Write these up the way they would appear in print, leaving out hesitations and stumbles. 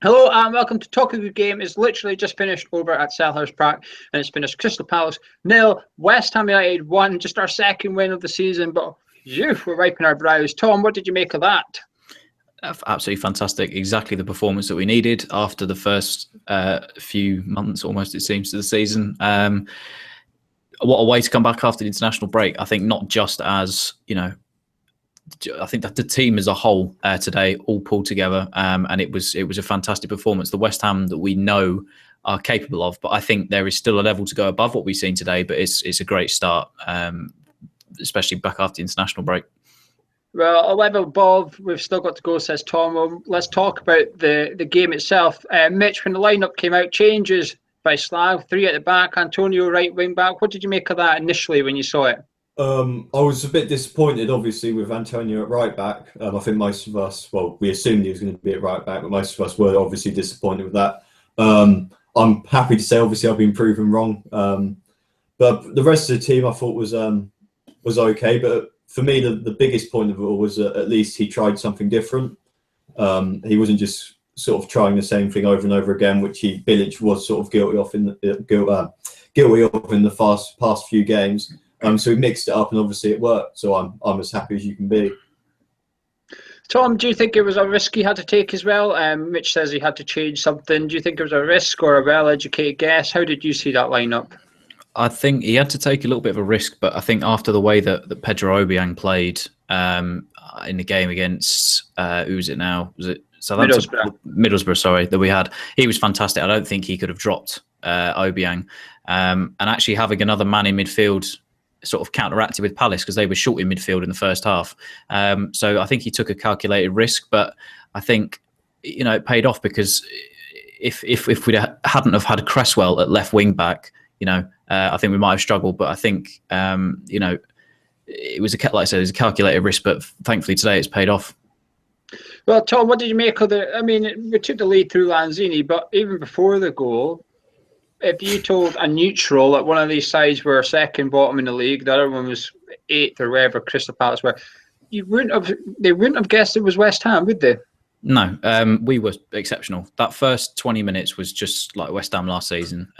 Hello and welcome to Talk of the Game. It's literally just finished over at Selhurst Park and it's finished Crystal Palace 0, West Ham United 1, just our second win of the season, but we're wiping our brows. Tom, what did you make of that? Absolutely fantastic. Exactly the performance that we needed after the first few months, almost it seems, to the season. What a way to come back after the international break. I think not just as, I think that the team as a whole today all pulled together, and it was a fantastic performance. The West Ham that we know are capable of, but I think there is still a level to go above what we've seen today. But it's a great start, especially back after the international break. Well, a level above, we've still got to go, says Tom. Well, let's talk about the game itself. Mitch, when the lineup came out, changes by Slav, 3 at the back, Antonio right wing back. What did you make of that initially when you saw it? I was a bit disappointed, obviously, with Antonio at right back. I think most of us, well, we assumed he was going to be at right back, but most of us were obviously disappointed with that. I'm happy to say, obviously, I've been proven wrong. But the rest of the team I thought was okay. But for me, the biggest point of it all was at least he tried something different. He wasn't just sort of trying the same thing over and over again, which Bilic was sort of guilty of in the past few games. So we mixed it up, and obviously it worked. So I'm as happy as you can be. Tom, do you think it was a risk he had to take as well? Mitch says he had to change something. Do you think it was a risk or a well-educated guess? How did you see that lineup? I think he had to take a little bit of a risk, but I think after the way that Pedro Obiang played in the game against who was it now? Was it Middlesbrough? Sorry, that we had. He was fantastic. I don't think he could have dropped Obiang, and actually having another man in midfield sort of counteracted with Palace because they were short in midfield in the first half. So I think he took a calculated risk, but I think it paid off because if we hadn't have had Cresswell at left wing back, I think we might have struggled. But I think it was like I said, it was a calculated risk, but thankfully today it's paid off. Well, Tom, what did you make of we took the lead through Lanzini, but even before the goal, if you told a neutral that one of these sides were second bottom in the league, the other one was 8th or wherever Crystal Palace were, they wouldn't have guessed it was West Ham, would they? No, we were exceptional. That first 20 minutes was just like West Ham last season,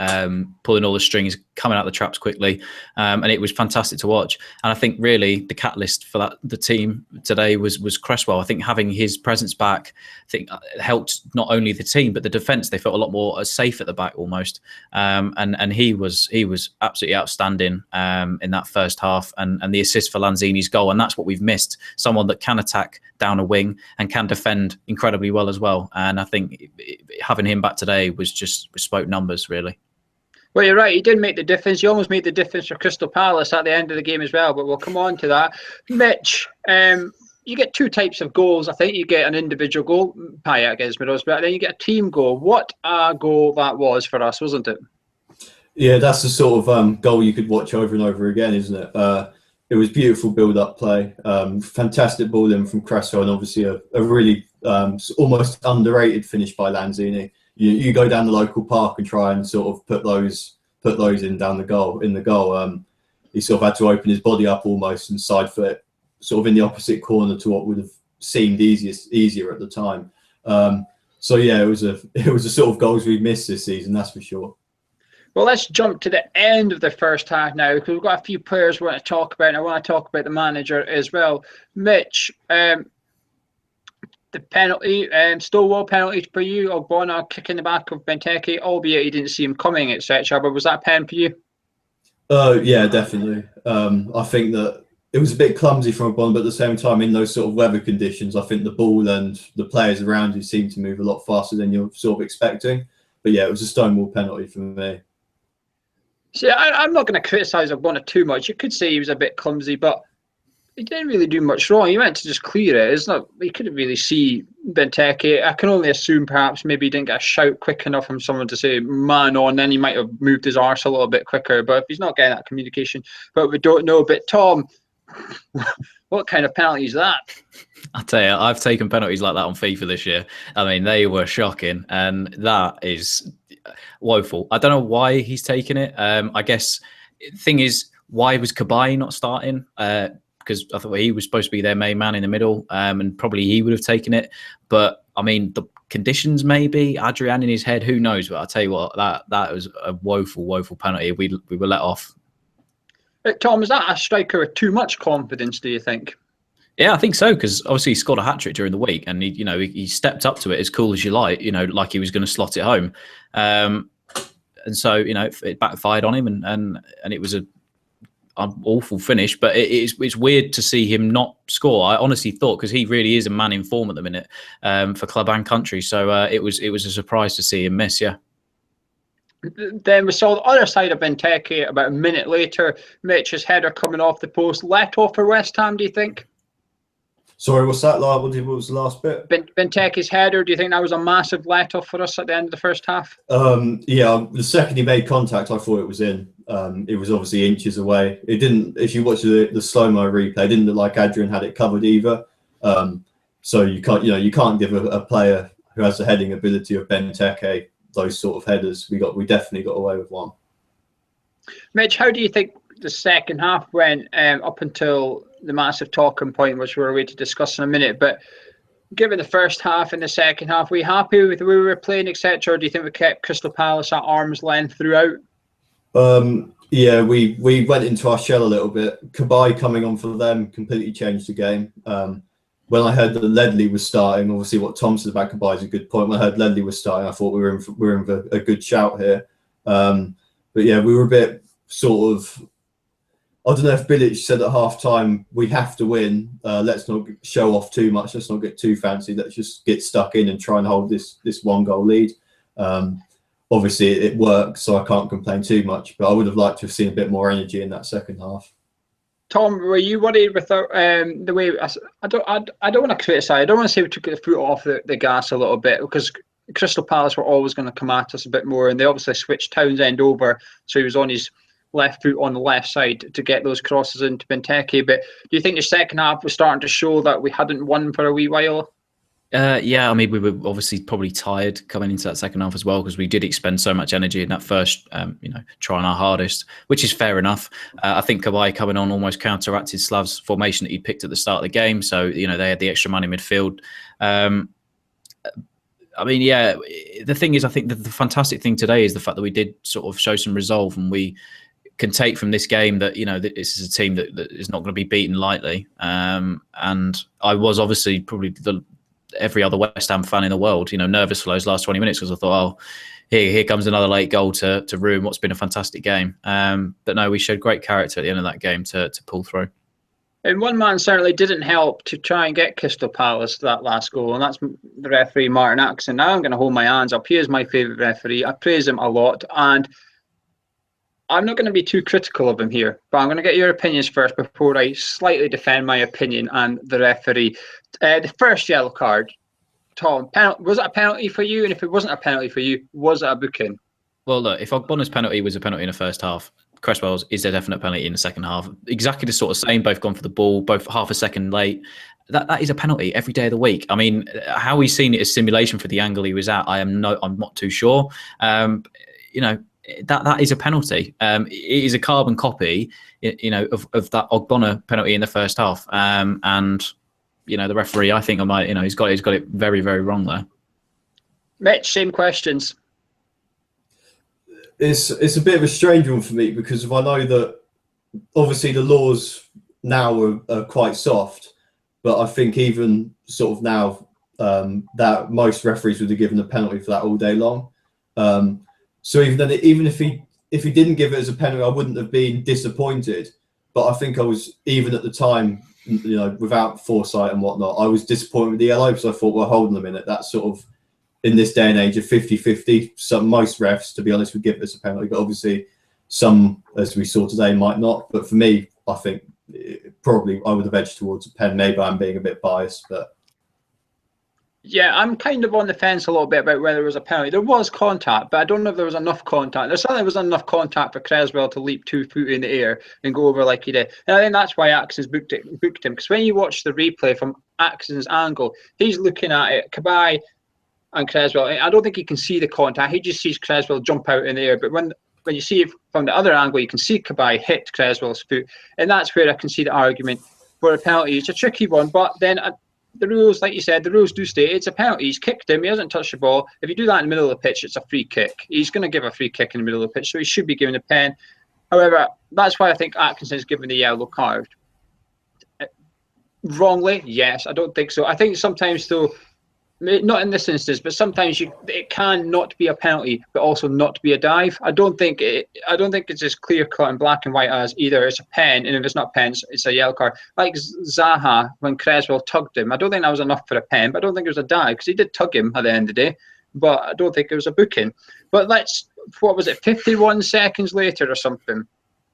pulling all the strings, coming out the traps quickly, and it was fantastic to watch. And I think really the catalyst for the team today was Cresswell. I think having his presence back, helped not only the team but the defence. They felt a lot more safe at the back almost, and he was absolutely outstanding in that first half, and the assist for Lanzini's goal. And that's what we've missed: someone that can attack down a wing and can defend incredibly well as well. And I think having him back today spoke numbers, really. Well, you're right. He did make the difference. He almost made the difference for Crystal Palace at the end of the game as well, but we'll come on to that. Mitch, you get 2 types of goals. I think you get an individual goal, Payet against Middlesbrough, but then you get a team goal. What a goal that was for us, wasn't it? Yeah, that's the sort of goal you could watch over and over again, isn't it? It was beautiful build-up play, fantastic ball in from Cresswell, and obviously a really almost underrated finish by Lanzini. You go down the local park and try and sort of put those in the goal. He sort of had to open his body up almost and side foot sort of in the opposite corner to what would have seemed easier at the time. So yeah, it was a sort of goals we've missed this season, that's for sure. Well, let's jump to the end of the first half now, because we've got a few players we want to talk about, and I want to talk about the manager as well. Mitch, the penalty, Stowell penalty for you, Ogbonna kicking the back of Benteke, albeit you didn't see him coming, etc. But was that a pen for you? Yeah, definitely. I think that it was a bit clumsy from Ogbonna, but at the same time, in those sort of weather conditions, I think the ball and the players around you seemed to move a lot faster than you're sort of expecting. But yeah, it was a stonewall penalty for me. See, I'm not going to criticise Ogbonna too much. You could say he was a bit clumsy, but he didn't really do much wrong. He meant to just clear it. It's not. He couldn't really see Benteke. I can only assume perhaps maybe he didn't get a shout quick enough from someone to say man on. Then he might have moved his arse a little bit quicker. But if he's not getting that communication, but we don't know. But Tom, what kind of penalty is that? I tell you, I've taken penalties like that on FIFA this year. I mean, they were shocking, and that is woeful. I don't know why he's taken it. I guess the thing is, why was Cabaye not starting? because I thought he was supposed to be their main man in the middle, and probably he would have taken it. But I mean, the conditions, maybe Adrian in his head, who knows? But I tell you what, that was a woeful penalty. We were let off. Tom, is that a striker with too much confidence, do you think? Yeah, I think so, because obviously he scored a hat-trick during the week, and he stepped up to it as cool as you like, like he was going to slot it home. And so, it backfired on him, and it was an awful finish. But it's weird to see him not score. I honestly thought, because he really is a man in form at the minute for club and country. So it was a surprise to see him miss, yeah. Then we saw the other side of Benteke about a minute later. Mitch's header coming off the post. Let off for West Ham, do you think? Sorry, what's that? What was the last bit? Benteke's header, do you think that was a massive let-off for us at the end of the first half? Yeah, the second he made contact, I thought it was in. It was obviously inches away. It didn't, if you watch the slow-mo replay, it didn't look like Adrian had it covered either. So you can't give a player who has the heading ability of Benteke those sort of headers. We definitely got away with one. Mitch, how do you think the second half went up until the massive talking point, which we're going to discuss in a minute? But given the first half and the second half, were you happy with the way we were playing, etc., or do you think we kept Crystal Palace at arm's length throughout? Yeah, we went into our shell a little bit. Cabaye coming on for them completely changed the game. When I heard that Ledley was starting, obviously what Tom said about Cabaye is a good point. When I heard Ledley was starting, I thought we were in for a good shout here. But yeah, we were a bit sort of, I don't know if Bilic said at half time, we have to win. Let's not show off too much. Let's not get too fancy. Let's just get stuck in and try and hold this 1-goal lead. Obviously, it worked, so I can't complain too much. But I would have liked to have seen a bit more energy in that second half. Tom, were you worried with the way? I don't want to criticise. I don't want to say we took the foot off the gas a little bit, because Crystal Palace were always going to come at us a bit more, and they obviously switched Townsend over, so he was on his left foot on the left side to get those crosses into Benteke. But do you think the second half was starting to show that we hadn't won for a wee while? Yeah, I mean, we were obviously probably tired coming into that second half as well, because we did expend so much energy in that first, trying our hardest, which is fair enough. I think Cabaye coming on almost counteracted Slav's formation that he picked at the start of the game. So, they had the extra man in midfield. I mean, yeah, the thing is, I think the fantastic thing today is the fact that we did sort of show some resolve, and we can take from this game that, this is a team that is not going to be beaten lightly. And I was obviously probably every other West Ham fan in the world, nervous for those last 20 minutes, because I thought, here comes another late goal to ruin what's been a fantastic game. But no, we showed great character at the end of that game to pull through. And one man certainly didn't help to try and get Crystal Palace that last goal, and that's the referee, Martin Atkinson. Now I'm going to hold my hands up. He is my favourite referee. I praise him a lot, and I'm not going to be too critical of him here, but I'm going to get your opinions first before I slightly defend my opinion and the referee. The first yellow card, Tom, was it a penalty for you? And if it wasn't a penalty for you, was it a booking? Well, look, if Ogbonna's penalty was a penalty in the first half, Cresswell's is a definite penalty in the second half. Exactly the sort of same, both gone for the ball, both half a second late. That is a penalty every day of the week. I mean, how he's seen it as simulation for the angle he was at, I'm not too sure. That is a penalty. It is a carbon copy, of that Ogbonna penalty in the first half. And the referee, I think he's got it very, very wrong there. Mitch, same questions. It's a bit of a strange one for me, because if I know that obviously the laws now are quite soft, but I think even sort of now that most referees would have given a penalty for that all day long. So even if he didn't give it as a penalty, I wouldn't have been disappointed. But I think I was, even at the time, without foresight and whatnot, I was disappointed with the yellow, because I thought, well, hold on a minute, that's sort of, in this day and age of 50-50, most refs, to be honest, would give this a penalty, but obviously some, as we saw today, might not. But for me, I think probably I would have edged towards a pen. Maybe I'm being a bit biased, but yeah, I'm kind of on the fence a little bit about whether it was a penalty. There was contact, but I don't know if there was enough contact. There certainly wasn't enough contact for Cresswell to leap 2 feet in the air and go over like he did. And I think that's why Atkinson's booked him. Because when you watch the replay from Atkinson's angle, he's looking at it, Cabaye and Cresswell. I don't think he can see the contact. He just sees Cresswell jump out in the air. But when you see it from the other angle, you can see Cabaye hit Cresswell's foot. And that's where I can see the argument. for a penalty. It's a tricky one, but then the rules, like you said, the rules do state it's a penalty. He's kicked him. He hasn't touched the ball. If you do that in the middle of the pitch, it's a free kick. He's going to give a free kick in the middle of the pitch, so he should be given a pen. However, that's why I think Atkinson's given the yellow card. Wrongly? Yes, I don't think so. I think sometimes, though, not in this instance, but sometimes it can not be a penalty, but also not be a dive. I don't think it's as clear cut and black and white as either it's a pen, and if it's not pen, it's a yellow card. Like Zaha when Cresswell tugged him, I don't think that was enough for a pen, but I don't think it was a dive because he did tug him at the end of the day. But I don't think it was a booking. But what was it, 51 seconds later or something?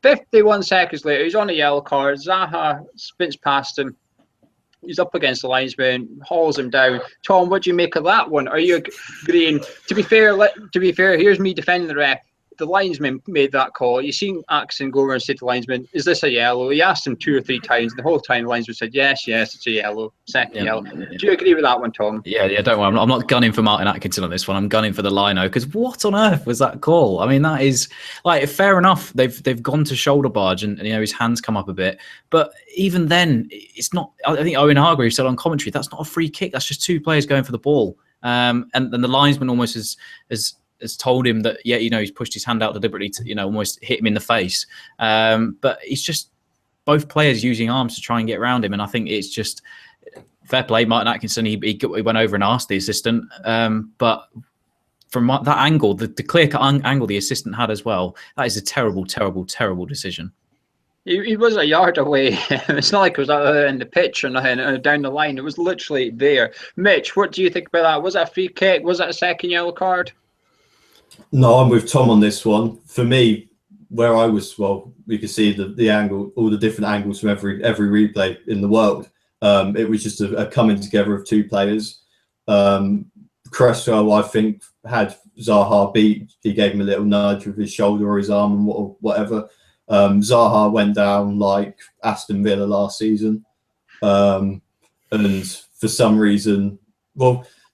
51 seconds later, he's on a yellow card. Zaha spins past him. He's up against the linesman, hauls him down. Tom, what do you make of that one? Are you agreeing? To be fair, here's me defending the ref. The linesman made that call. You seen Atkinson go over and say to the linesman, "Is this a yellow?" He asked him 2 or 3 times. The whole time the linesman said, "Yes, it's a yellow." Second yellow. Do you agree with that one, Tom? Yeah. Don't worry. I'm not gunning for Martin Atkinson on this one. I'm gunning for the lino because what on earth was that call? I mean, that is like fair enough. They've gone to shoulder barge and his hands come up a bit, but even then, it's not. I think Owen Hargreaves said on commentary that's not a free kick. That's just 2 players going for the ball. And the linesman almost has told him that, he's pushed his hand out deliberately to, almost hit him in the face. But it's just both players using arms to try and get around him. And I think it's just fair play. Martin Atkinson, he went over and asked the assistant. But from that angle, the clear-cut angle the assistant had as well, that is a terrible, terrible, terrible decision. He was a yard away. It's not like it was in the pitch or nothing, down the line. It was literally there. Mitch, what do you think about that? Was that a free kick? Was that a second yellow card? No, I'm with Tom on this one. For me, where I was, we could see the angle, all the different angles from every replay in the world. It was just a coming together of 2 players. Cresswell, I think, had Zaha beat. He gave him a little nudge with his shoulder or his arm and whatever. Zaha went down like Aston Villa last season. And for some reason,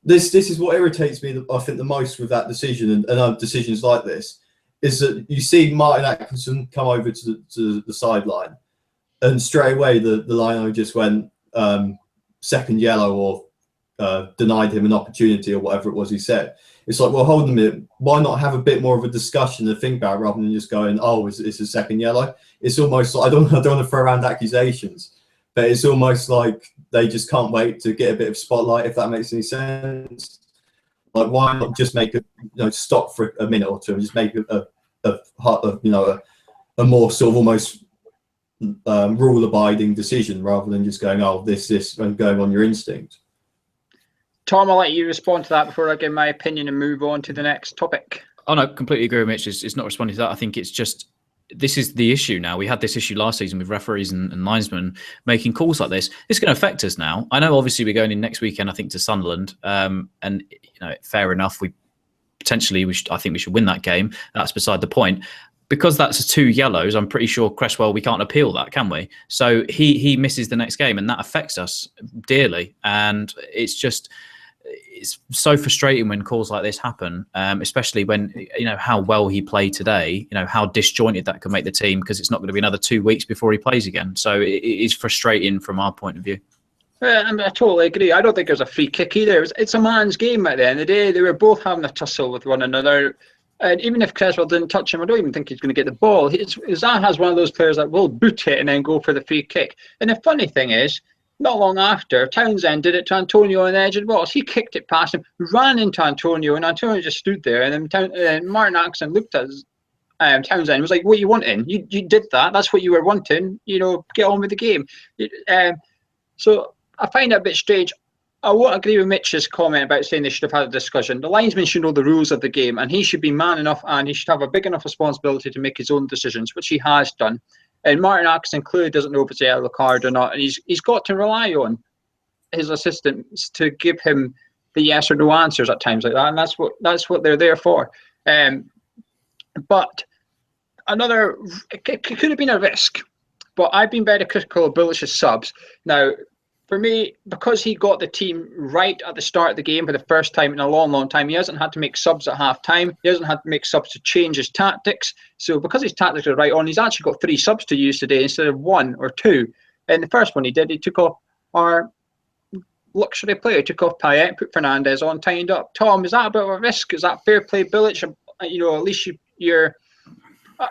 This is what irritates me, I think, the most with that decision and decisions like this, is that you see Martin Atkinson come over to the sideline, and straight away the lino just went second yellow or denied him an opportunity or whatever it was he said. It's like, well, hold a minute, why not have a bit more of a discussion and think about it rather than just going, oh, it's a second yellow? It's almost like, I don't want to throw around accusations, but it's almost like they just can't wait to get a bit of spotlight, if that makes any sense. Like, why not just make stop for a minute or two and just make a more sort of almost rule-abiding decision rather than just going, oh, this, and going on your instinct. Tom, I'll let you respond to that before I give my opinion and move on to the next topic. Oh, no, completely agree with Mitch. It's not responding to that. I think it's just, this is the issue now. We had this issue last season with referees and linesmen making calls like this. It's going to affect us now. I know, obviously, we're going in next weekend, I think, to Sunderland. And fair enough. I think we should win that game. That's beside the point. Because that's 2 yellows, I'm pretty sure Cresswell, we can't appeal that, can we? So he misses the next game, and that affects us dearly. And it's so frustrating when calls like this happen, especially when, how well he played today, how disjointed that could make the team, because it's not going to be another 2 weeks before he plays again. So it is frustrating from our point of view. I totally agree. I don't think it was a free kick either. It's a man's game at the end of the day. They were both having a tussle with one another. And even if Cresswell didn't touch him, I don't even think he's going to get the ball. Zaha's one of those players that will boot it and then go for the free kick. And the funny thing is, not long after, Townsend did it to Antonio on the edge of the box. He kicked it past him, ran into Antonio, and Antonio just stood there. And then Martin Atkinson looked at Townsend and was like, what are you wanting? You did that. That's what you were wanting. Get on with the game. So I find it a bit strange. I won't agree with Mitch's comment about saying they should have had a discussion. The linesman should know the rules of the game, and he should be man enough and he should have a big enough responsibility to make his own decisions, which he has done. And Martin Atkinson clearly doesn't know if it's a yellow card or not, and he's got to rely on his assistants to give him the yes or no answers at times like that, and that's what they're there for. But it could have been a risk, but I've been very critical of Bulich's subs. Now, for me, because he got the team right at the start of the game for the first time in a long, long time, he hasn't had to make subs at half-time. He hasn't had to make subs to change his tactics. So because his tactics are right on, he's actually got 3 subs to use today instead of 1 or 2. in the first one he did, he took off our luxury player, took off Payet, put Fernandes on, tied up. Tom, is that a bit of a risk? Is that fair play, Bilic? You know, at least you're.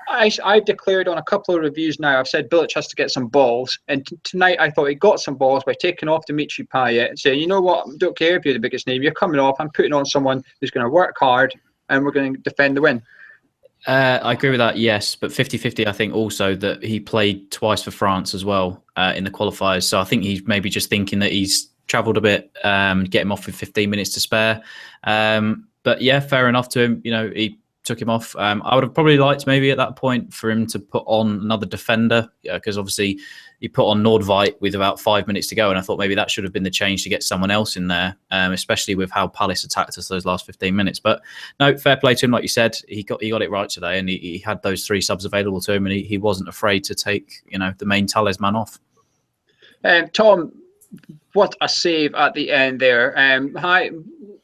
I've declared on a couple of reviews now, I've said Bilic has to get some balls. And tonight I thought he got some balls by taking off Dimitri Payet and saying, you know what, I don't care if you're the biggest name, you're coming off, I'm putting on someone who's going to work hard and we're going to defend the win. I agree with that, yes. But 50-50, I think also that he played twice for France as well in the qualifiers. So I think he's maybe just thinking that he's travelled a bit, get him off with 15 minutes to spare. But yeah, fair enough to him. You know, he took him off. I would have probably liked maybe at that point for him to put on another defender, because obviously he put on Nordveit with about 5 minutes to go, and I thought maybe that should have been the change to get someone else in there, especially with how Palace attacked us those last 15 minutes. But no, fair play to him, like you said, he got it right today, and he had those 3 subs available to him, and he wasn't afraid to take, you know, the main talisman off. Tom, what a save at the end there! High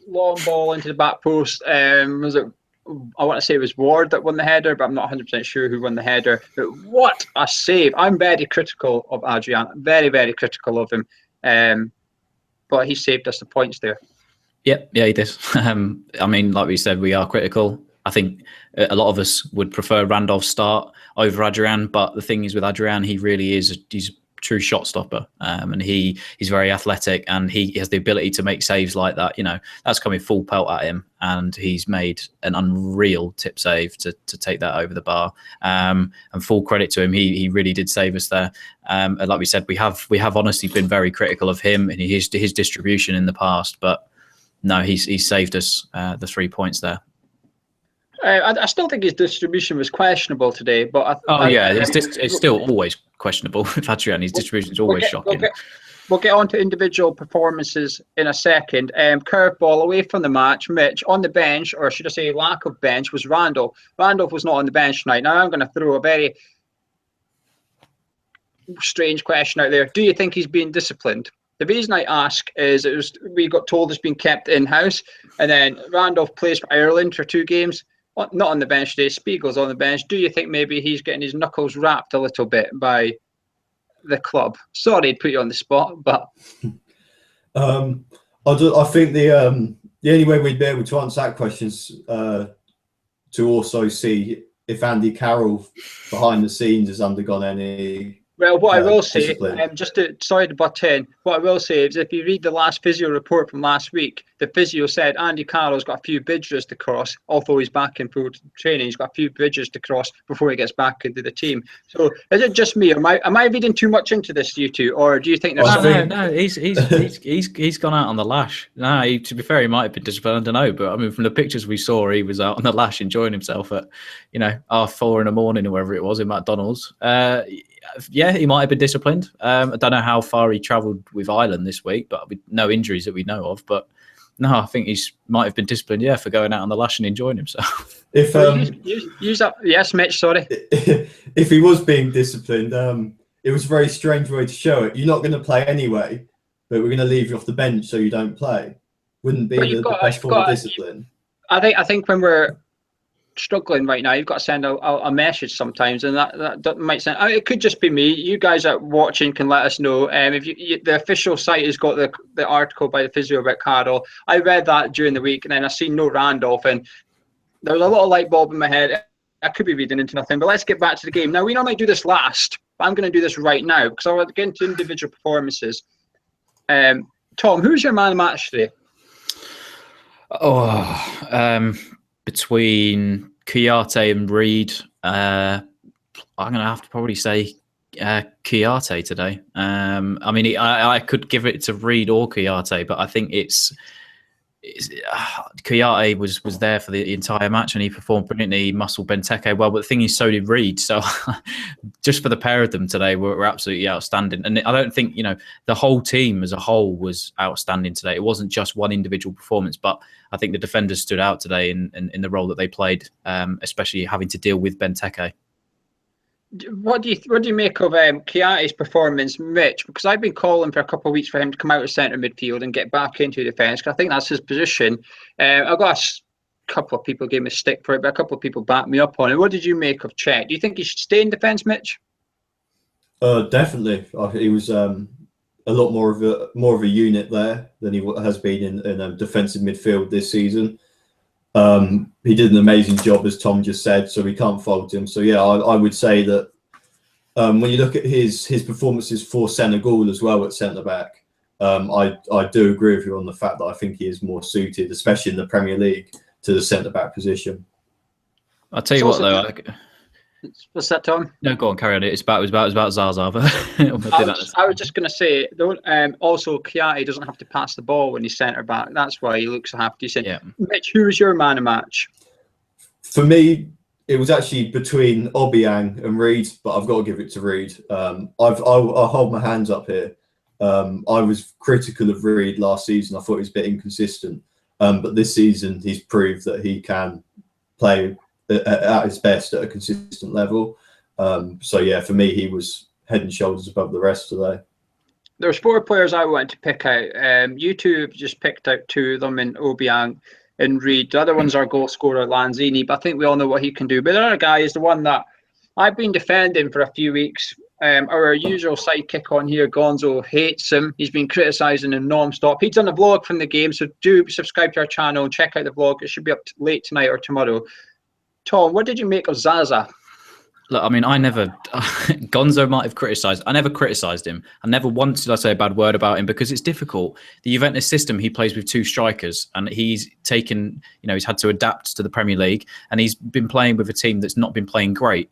long ball into the back post. Was it? I want to say it was Ward that won the header, but I'm not 100% sure who won the header. But what a save! I'm very critical of Adrian, very, very critical of him. But he saved us the points there. Yeah, he did. I mean, like we said, we are critical. I think a lot of us would prefer Randolph's start over Adrian, but the thing is with Adrian, he really is he's a true shot stopper, and he's very athletic, and he has the ability to make saves like that. You know, that's coming full pelt at him, and he's made an unreal tip save to take that over the bar. And full credit to him, he really did save us there. And like we said, we have honestly been very critical of him and his distribution in the past, but no, he's saved us the 3 points there. I still think his distribution was questionable today, but it's still always questionable with Adrian. His distribution is always shocking. We'll get on to individual performances in a second. Curveball away from the match. Mitch on the bench, or should I say lack of bench, was Randolph. Randolph was not on the bench tonight. Now I'm going to throw a very strange question out there. Do you think he's being disciplined? The reason I ask is we got told it's been kept in-house, and then Randolph plays for Ireland for 2 games. Not on the bench today. Spiegel's on the bench. Do you think maybe he's getting his knuckles wrapped a little bit by the club? Sorry to put you on the spot, but I think the only way we'd be able to answer that question is to also see if Andy Carroll behind the scenes has undergone any. Well, what I will say, sorry to butt in, what I will say is if you read the last physio report from last week, the physio said Andy Carroll's got a few bridges to cross, although he's back in full training. He's got a few bridges to cross before he gets back into the team. So is it just me? Am I reading too much into this, you two, or do you think there's No, he's gone out on the lash. No, to be fair, he might have been disciplined, I don't know, but I mean, from the pictures we saw, he was out on the lash enjoying himself at, 4 in the morning or wherever it was in McDonald's. Yeah, he might have been disciplined. I don't know how far he travelled with Ireland this week, but with no injuries that we know of. But no, I think he might have been disciplined, for going out on the lash and enjoying himself. If use up, yes, Mitch. Sorry. If he was being disciplined, it was a very strange way to show it. You're not going to play anyway, but we're going to leave you off the bench so you don't play. Wouldn't be the best form of discipline. I think when we're struggling right now, you've got to send a message sometimes, and that might sound. It could just be me. You guys that are watching can let us know. If the official site has got the article by the physio about Carroll. I read that during the week, and then I seen no Randolph, and there was a little light bulb in my head. I could be reading into nothing, but let's get back to the game. Now, we normally do this last, but I'm going to do this right now because I want to get into individual performances. Tom, who's your man of match today? Between Kouyaté and Reed, I'm going to have to probably say Kouyaté today. I mean, I could give it to Reed or Kouyaté, but I think Kouyaté was there for the entire match and he performed brilliantly. He muscled Benteke well, but the thing is, so did Reed. So just for the pair of them today, were absolutely outstanding. And I don't think the whole team as a whole was outstanding today. It wasn't just one individual performance, but I think the defenders stood out today in the role that they played, especially having to deal with Benteke. What do you make of Kouyaté's performance, Mitch? Because I've been calling for a couple of weeks for him to come out of centre midfield and get back into defence, because I think that's his position. I've got a couple of people gave me a stick for it, but a couple of people backed me up on it. What did you make of Cech? Do you think he should stay in defence, Mitch? Definitely. He was a lot more of a unit there than he has been in defensive midfield this season. He did an amazing job, as Tom just said, so we can't fault him. So yeah, I would say that when you look at his performances for Senegal as well at centre back, I do agree with you on the fact that I think he is more suited, especially in the Premier League, to the centre back position. I'll tell you what though. What's that, Tom? No, go on, carry on. It was about Zaza. But I was just going to say, also Kiati doesn't have to pass the ball when he's centre back. That's why he looks half decent. Yeah. Mitch, who was your man of match? For me, it was actually between Obiang and Reed, but I've got to give it to Reed. I'll hold my hands up here. I was critical of Reed last season. I thought he was a bit inconsistent, but this season he's proved that he can play at his best at a consistent level. So yeah, for me, he was head and shoulders above the rest today. There's 4 players I wanted to pick out. You two have just picked out 2 of them in Obiang and Reed. The other one's our goal scorer, Lanzini, but I think we all know what he can do. But the other guy is the one that I've been defending for a few weeks. Our usual sidekick on here, Gonzo, hates him. He's been criticising him non-stop. He's done a vlog from the game, so do subscribe to our channel and check out the vlog. It should be up late tonight or tomorrow. Tom, what did you make of Zaza? Look, I mean, Gonzo might have criticised. I never criticised him. I never once did I say a bad word about him because it's difficult. The Juventus system, he plays with 2 strikers and he's taken, he's had to adapt to the Premier League and he's been playing with a team that's not been playing great.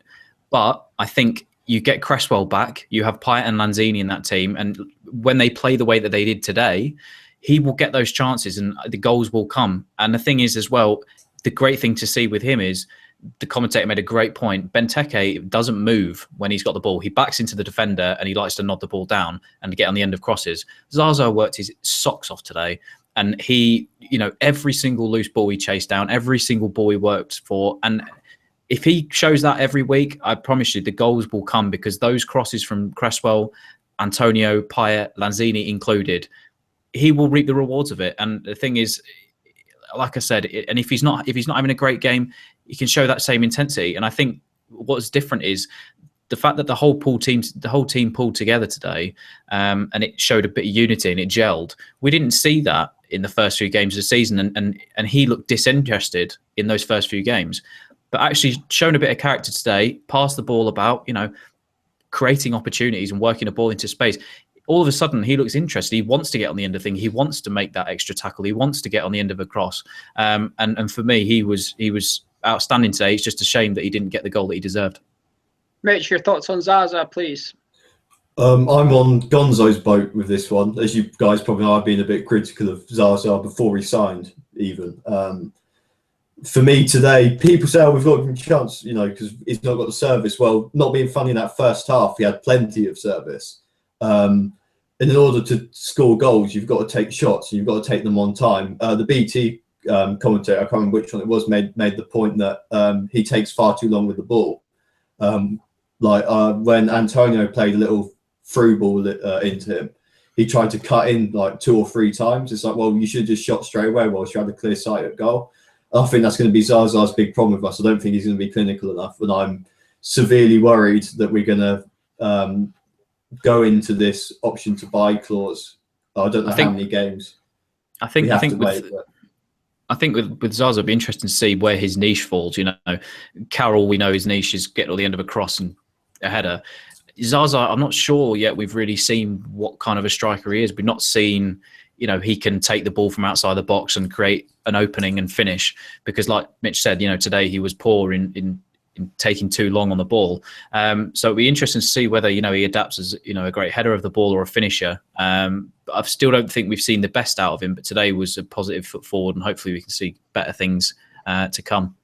But I think you get Cresswell back, you have Payet and Lanzini in that team, and when they play the way that they did today, he will get those chances and the goals will come. And the thing is as well, the great thing to see with him is, the commentator made a great point. Benteke doesn't move when he's got the ball. He backs into the defender and he likes to nod the ball down and get on the end of crosses. Zaza worked his socks off today. And he, every single loose ball he chased down, every single ball he worked for. And if he shows that every week, I promise you the goals will come because those crosses from Cresswell, Antonio, Payet, Lanzini included, he will reap the rewards of it. And the thing is, like I said, and if he's not having a great game, he can show that same intensity. And I think what's different is the fact that the whole team pulled together today, and it showed a bit of unity and it gelled. We didn't see that in the first few games of the season, and he looked disinterested in those first few games. But actually shown a bit of character today, passed the ball about, creating opportunities and working the ball into space. All of a sudden, he looks interested. He wants to get on the end of things. He wants to make that extra tackle. He wants to get on the end of a cross. And for me, he was outstanding today. It's just a shame that he didn't get the goal that he deserved. Mitch, your thoughts on Zaza, please. I'm on Gonzo's boat with this one. As you guys probably know, I've been a bit critical of Zaza before he signed, even. For me today, people say, we've got him a chance, because he's not got the service. Well, not being funny in that first half, he had plenty of service. And in order to score goals, you've got to take shots and you've got to take them on time. The BT commentator, I can't remember which one it was, made the point that he takes far too long with the ball. When Antonio played a little through ball into him, he tried to cut in like 2 or 3 times. It's like, well, you should have just shot straight away whilst you had a clear sight at goal. I think that's going to be Zaza's big problem with us. I don't think he's going to be clinical enough, and I'm severely worried that we're going to go into this option to buy clause. I don't know how many games. I think with Zaza, it'd be interesting to see where his niche falls. Carroll, we know his niche is getting to the end of a cross and a header. Zaza, I'm not sure yet we've really seen what kind of a striker he is. We've not seen, he can take the ball from outside the box and create an opening and finish. Because like Mitch said, today he was poor in taking too long on the ball. So it'll be interesting to see whether, he adapts as, a great header of the ball or a finisher. But I still don't think we've seen the best out of him, but today was a positive foot forward and hopefully we can see better things to come.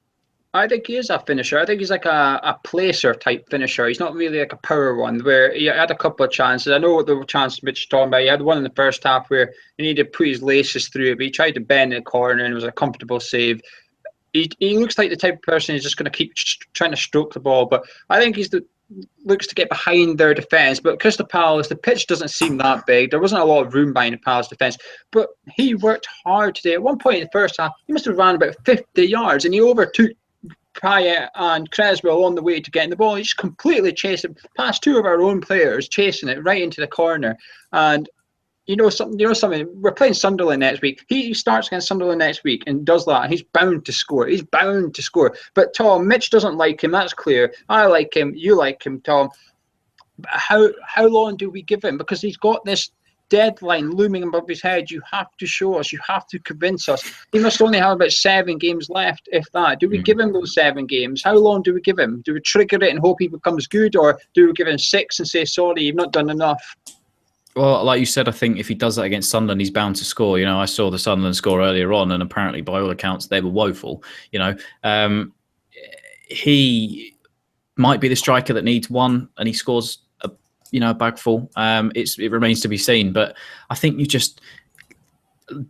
I think he is a finisher. I think he's like a placer type finisher. He's not really like a power one where he had a couple of chances. I know the chance Mitch talking about. He had one in the first half where he needed to put his laces through it, but he tried to bend in the corner and it was a comfortable save. He looks like the type of person who's just going to keep trying to stroke the ball, but I think looks to get behind their defence. But Crystal Palace, the pitch doesn't seem that big. There wasn't a lot of room behind the Palace defence, but he worked hard today. At one point in the first half, he must have ran about 50 yards, and he overtook Payet and Creswell on the way to getting the ball. He just completely chased it past two of our own players, chasing it right into the corner. And you know something. We're playing Sunderland next week. He starts against Sunderland next week and does that. And he's bound to score. He's bound to score. But Tom, Mitch doesn't like him. That's clear. I like him. You like him, Tom. How long do we give him? Because he's got this deadline looming above his head. You have to show us. You have to convince us. He must only have about 7 games left, if that. Do we give him those 7 games? How long do we give him? Do we trigger it and hope he becomes good, or do we give him 6 and say, sorry, you've not done enough? Well, like you said, I think if he does that against Sunderland, he's bound to score. You know, I saw the Sunderland score earlier on, and apparently, by all accounts, they were woeful. You know, he might be the striker that needs one, and he scores a bag full. It remains to be seen. But I think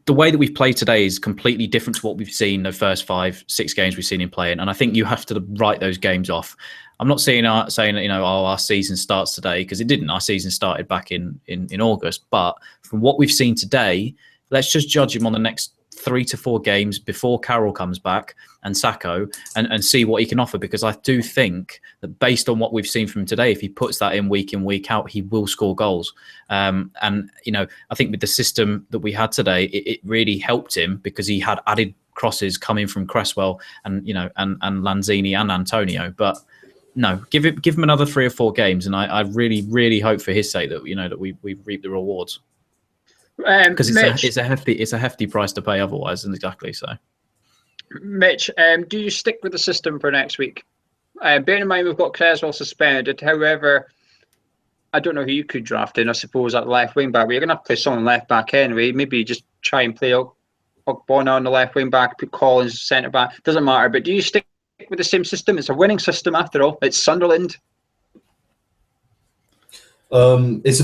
the way that we've played today is completely different to what we've seen the first 5-6 games we've seen him playing. And I think you have to write those games off. I'm not saying that, our season starts today, because it didn't. Our season started back in August. But from what we've seen today, let's just judge him on the next 3 to 4 games before Carroll comes back and Sacco, and see what he can offer. Because I do think that based on what we've seen from today, if he puts that in, week out, he will score goals. And I think with the system that we had today, it really helped him, because he had added crosses coming from Cresswell and Lanzini and Antonio. But no, give him another 3 or 4 games, and I really, really hope for his sake that that we reap the rewards. Because it's a hefty price to pay otherwise, and exactly so. Mitch, do you stick with the system for next week? Bearing in mind we've got Creswell suspended. However, I don't know who you could draft in, I suppose, at left wing back. We're going to have to play someone left back anyway. Maybe just try and play Ogbonna on the left wing back, put Collins centre back. Doesn't matter. But do you stick with the same system? It's a winning system after all. It's Sunderland. It is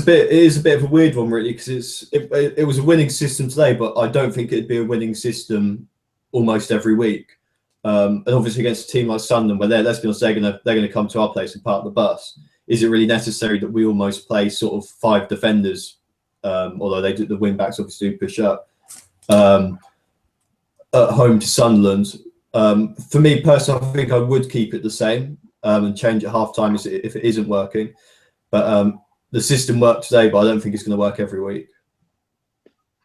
a bit of a weird one, really, because it was a winning system today, but I don't think it'd be a winning system almost every week. And obviously against a team like Sunderland, where let's be honest, they're gonna come to our place and park the bus. Is it really necessary that we almost play sort of 5 defenders? Although the wing backs obviously do push up at home to Sunderland. For me personally, I think I would keep it the same and change at half time if it isn't working. But the system worked today, but I don't think it's going to work every week.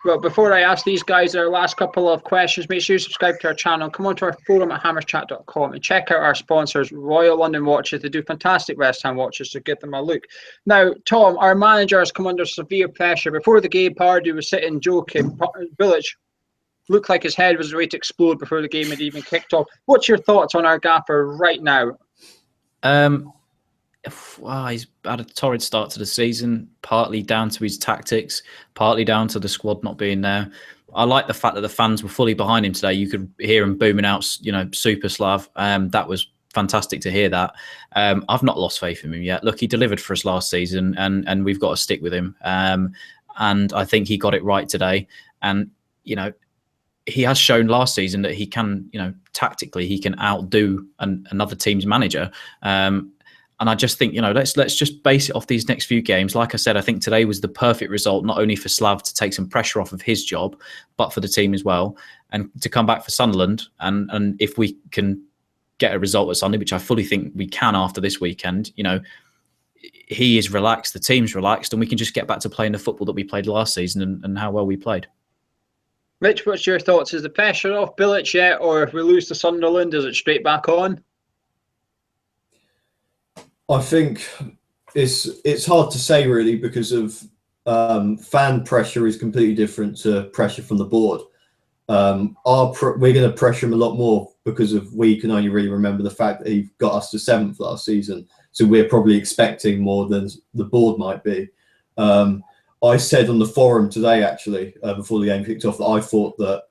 Well, before I ask these guys our last couple of questions, make sure you subscribe to our channel. Come onto our forum at hammerschat.com and check out our sponsors, Royal London Watches. They do fantastic West Ham watches, so give them a look. Now, Tom, our manager has come under severe pressure. Before the game, Pardew was sitting joking. Bilic looked like his head was ready to explode before the game had even kicked off. What's your thoughts on our gaffer right now? He's had a torrid start to the season, partly down to his tactics, partly down to the squad not being there. I like the fact that the fans were fully behind him today. You could hear him booming out, Super Slav. That was fantastic to hear that. I've not lost faith in him yet. Look, he delivered for us last season, and we've got to stick with him. And I think he got it right today. And, he has shown last season that he can, tactically, he can outdo another team's manager. And I just think, let's just base it off these next few games. Like I said, I think today was the perfect result, not only for Slav to take some pressure off of his job, but for the team as well. And to come back for Sunderland, and if we can get a result at Sunday, which I fully think we can after this weekend, he is relaxed, the team's relaxed, and we can just get back to playing the football that we played last season and how well we played. Mitch, what's your thoughts? Is the pressure off Bilic yet, or if we lose to Sunderland, is it straight back on? I think it's hard to say, really, because of fan pressure is completely different to pressure from the board. We're going to pressure him a lot more because we can only really remember the fact that he got us to 7th last season. So we're probably expecting more than the board might be. I said on the forum today, actually, before the game kicked off, that I thought that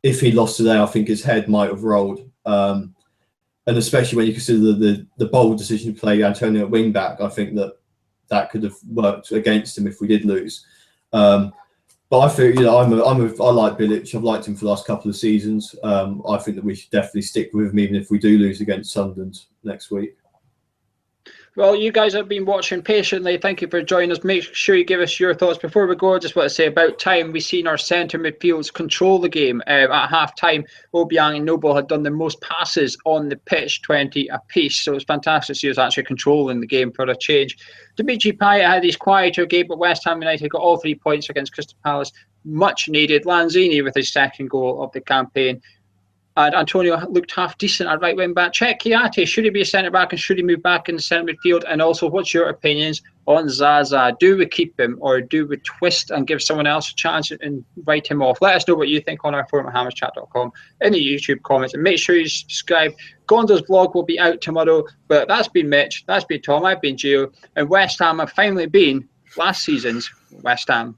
if he lost today, I think his head might have rolled. And especially when you consider the bold decision to play Antonio at wing back, I think that could have worked against him if we did lose. But I feel, I like Bilic. I've liked him for the last couple of seasons. I think that we should definitely stick with him even if we do lose against Sunderland next week. Well, you guys have been watching patiently. Thank you for joining us. Make sure you give us your thoughts. Before we go, I just want to say about time. We've seen our centre midfields control the game. At half-time, Obiang and Noble had done the most passes on the pitch, 20 apiece. So it's fantastic to see us actually controlling the game for a change. Dimitri Payet had his quieter game, but West Ham United got all 3 points against Crystal Palace. Much needed. Lanzini with his second goal of the campaign. And Antonio looked half decent at right wing back. Check Chiati. Should he be a centre back and should he move back in the centre midfield? And also, what's your opinions on Zaza? Do we keep him or do we twist and give someone else a chance and write him off? Let us know what you think on our forum at hammerschat.com in the YouTube comments. And make sure you subscribe. Gonda's vlog will be out tomorrow. But that's been Mitch. That's been Tom. I've been Gio. And West Ham have finally been last season's West Ham.